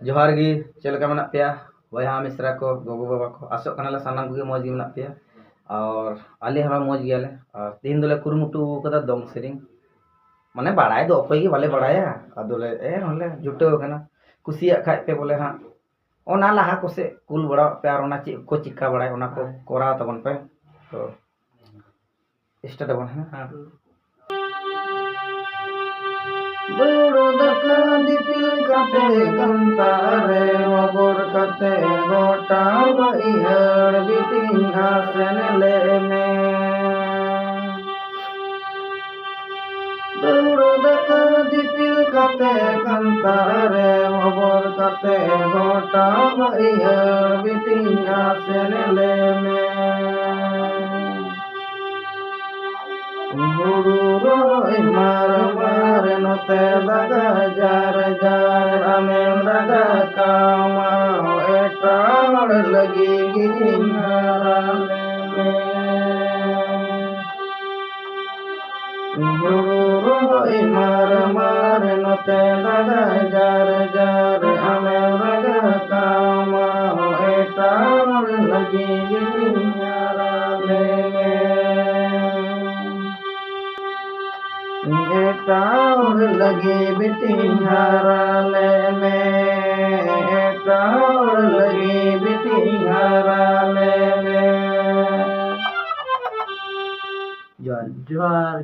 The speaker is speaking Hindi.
जोहार गी चलका मना पे बया मिश्रा को गोगो बाबा को आसोग कनाले सानाम को मौज मना पे और आले हमा मौज गयाले और तीन दोले कुरुमुटु कदा दंग सेरिंग माने बाड़ाय दो अकय गे बाले बाड़ाया अदोले नले जुटो कना कुसिया खाय पे बोले हां ओना लाहा कोसे कुल बड़ा पे और ओना ची को चिका बड़ाय ओना को कोरा तबन पे तो स्टार्ट बन हां Buru daka dipil kate kantare obor kate gota baihar biting asen leme Buru daka dipil kate kantare obor kate gota baihar biting asen leme Buru roy mar mar note daga jar jar amen daga kama etar lagi ginarale Buru roy mar mar note daga jar jar amen daga kama etar lagi ginarale टाउर लगे बिटिहाराले में टाउर लगे बिटिहाराले में ज्वार ज्वार